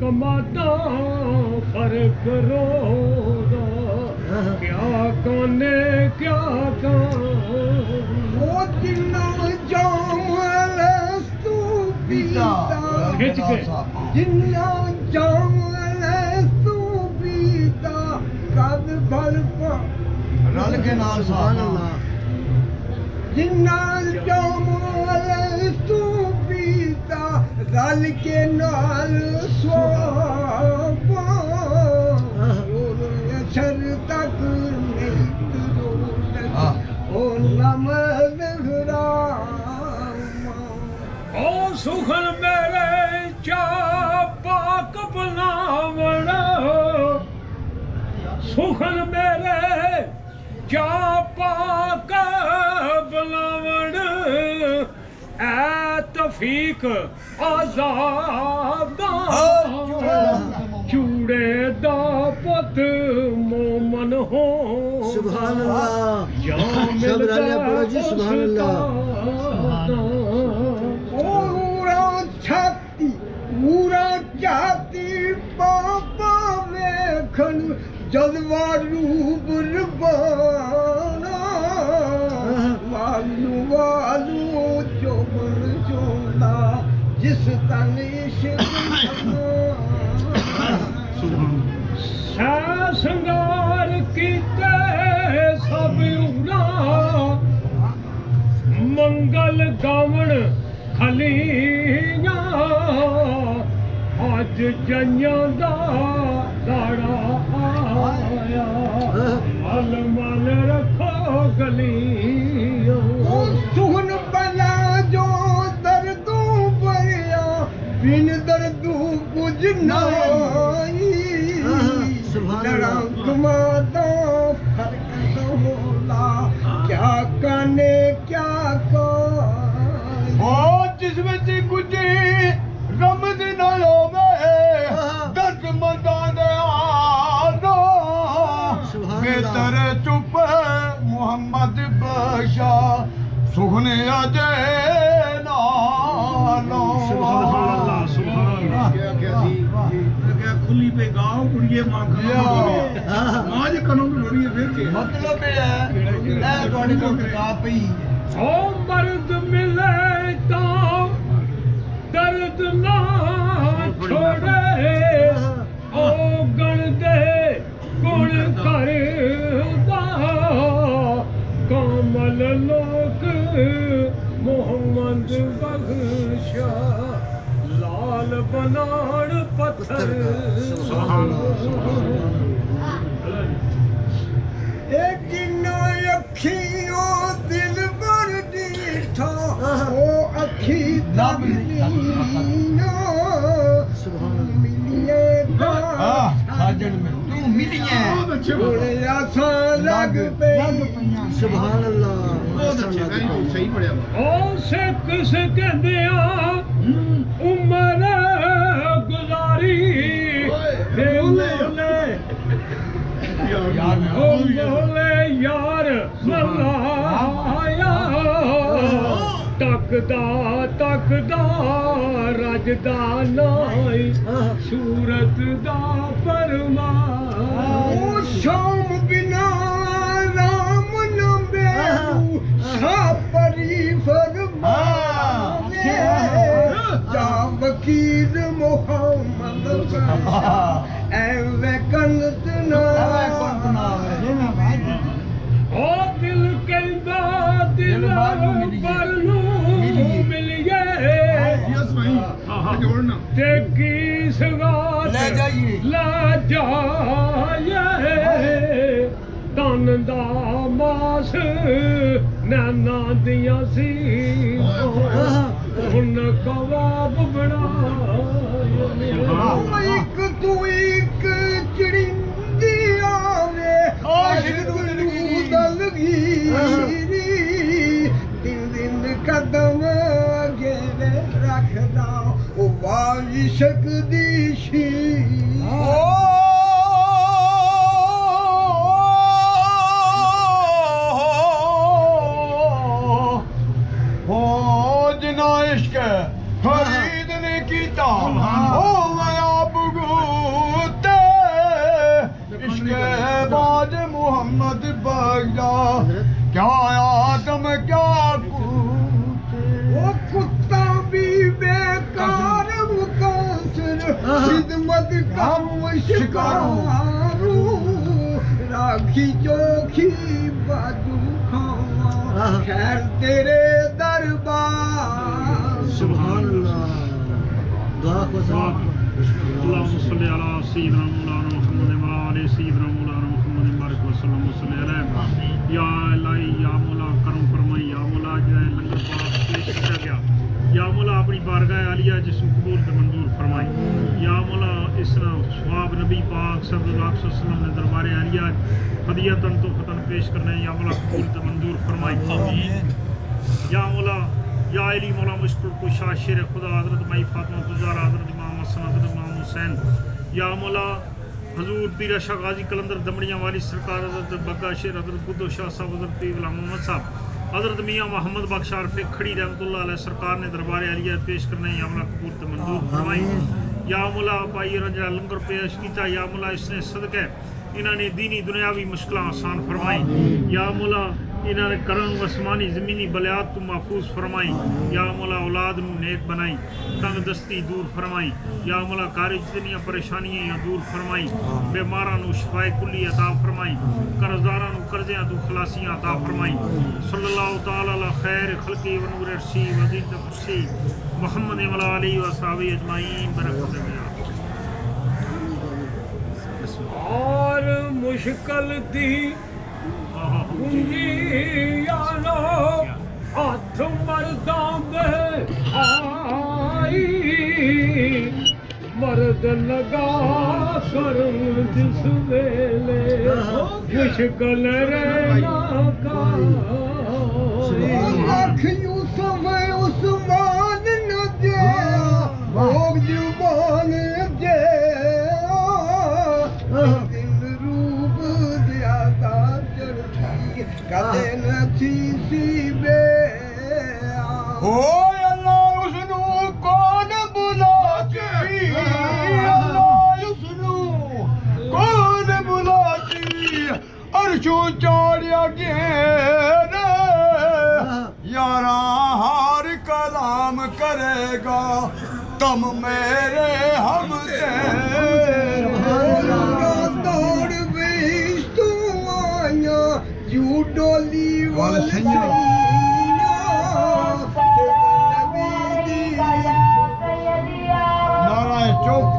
कमाता फर्क रोदा क्या काने क्या वो जिन्ना जाम लस्तू पीता खिंच के जिन्ना जाम लस्तू पीता कद भर रल के नाल सुभान अल्लाह जिन्ना जाम लस्तू पीता रल के नाल स्वापा शर तक नहीं ओ नमद ओ सुखन मेरे चा पाक बनावण सुखन मेरे चा पाक बनावण ऐ तफीक आजादा चूड़े दा पुत मोमन हो सुभान अल्लाह या सब रानिया पढ़ो जी सुभान अल्लाह पूरा छाती पूरा जाती पापा वेखन जलवा रूप रबाना वालू वालू चोबन चोला जिस तन इश्क संगार कीते सब उड़ा मंगल गावण खलियां अज जइयां दा दाड़ा आया मल मल रखो गलियां सुन बला जो दर्दों भरिया बिन दर्दों कुछ नहीं नरकमाता फर्क होला क्या काने क्या जिस विच कुछ रमज न होवे दर्द मंदा दे आना बेहतर चुप मोहम्मद बशा सुखने अजे नालो खुली पे गाँव कुड़िए मां आज कनो तो लोड़ी है फिर के मतलब है ए ਤੁਹਾਡੇ ਕੋਲ ਕਿਤਾਬ ਪਈ ओ मर्द मिले तो दर्द ना छोड़े ओ गण दे गुण करदा कमल लोक मोहम्मद बख्शा लाल बनाड़ पत्थर एक जिन्ना अखियों दिल भर दीठा ओ अखी दब नीना मिलिए साजन में तू मिलिए बोले आसा लग पे सुभान अल्लाह बहुत अच्छे सही पढ़िया ओ सिख सिकंदिया उमर गुजारी बोले यार मल्लाया तकदा तकदा रजदा नाई सूरत दा परमा शाम बिना राम न बेरू सापरी फरमा जा वकील मोहम्मद एवे कनत ना ओ दिल कहंदा दिल पर नू मिलिए यस भाई जोड़ना ते की सगात ले जाइए ला जाए तन दा मास नैना दियां सी हुन कबाब बना एक तू एक चिड़िंदी आवे आशिक नू दलगीरी दिन दिन कदम अगे रखदा ओ वाली शकदी शी जिना इश्क फरीद ने कीता ओ मैं आप मैं क्या वो कुत्ता भी बेकार मुकासर खिदमत का शिकारू राखी चोखी बाजू खावा खैर तेरे दरबार सुभान अल्लाह दुआ को अल्लाहुम्मा सल्ली अला सय्यिदिना मौलाना मुहम्मद व अला सय्यिदिना मौलाना मुहम्मद बारिक व सल्लल्लाहु अलैहि या इलाही या मौला करम फरमाई या मौला जो है लंगर पाक पेश किया गया या मौला अपनी बारगाह आलिया जिसको कबूल व मंजूर फरमाई या मौला इसना सवाब नबी पाक सल्लल्लाहु अलैहि वसल्लम ने दरबार आलिया हदियतन तो फतन पेश करने या मौला कबूल व मंजूर फरमाई आमीन या मौला या अली मौला मुश्किल कुशा शेर खुदा हज़रत माई फातिमा गुज़ारा हज़रत इमाम हसन हज़रत इमाम हुसैन या मौला हजूर पीर शाह गाजी कलंदर दमड़ियाँ वाली सरकार हज़रत बग्गा शेर हज़रत बुद्धो शाह साहब हज़रत पीर गुलाम मोहम्मद साहब हज़रत मियाँ मोहम्मद बख्शार पे खड़ी रहमतुल्लाह अलैह सरकार ने दरबार आलिया पेश करने या मौला कबूल व मंजूर फरमाई या मौला पाई रंजरा लंगर पेश किया या मौला इसने सदके इन्होंने दीनी दुनियावी मुश्किल आसान फरमाई या मौला इन्होंने करन वसमानी ज़मीनी बलियात तो महफूज फरमाई या मौला औलाद नू नेक बनाई तंग दस्ती दूर फरमाई या मौला कारी जितनियां परेशानियां दूर फरमाई बीमारां नू शिफाए कुल्ली अता फरमाई कर्जदारां नू कर्ज़ियां तू खलासियां अता फरमाई सल्लल्लाहु तआला अला खैर खल्क़ी व नूर अर्शी व ज़ीनत कुर्सी मुहम्मद व आलिहि व सहाबी अजमाइन बरकत और मुश्किल दी कुंजियानो हाथ मर्दां दे आई मर्द लगा कर जिस वेले मुश्किल रहना का लाख यूसुफ उस्मान न दे भोग जुबान दे दिल रूप ज्यादा चढ़ती कदे नथी सी बे ओ अल्लाह उसनु कौन बुलाती अल्लाह उसनु कौन बुलाती अर्शों चढ़िया घेरे यारा हर कलाम करेगा तुम मेरे हम तोड़ बीस तू आया जू डोली वाले नारायण चौक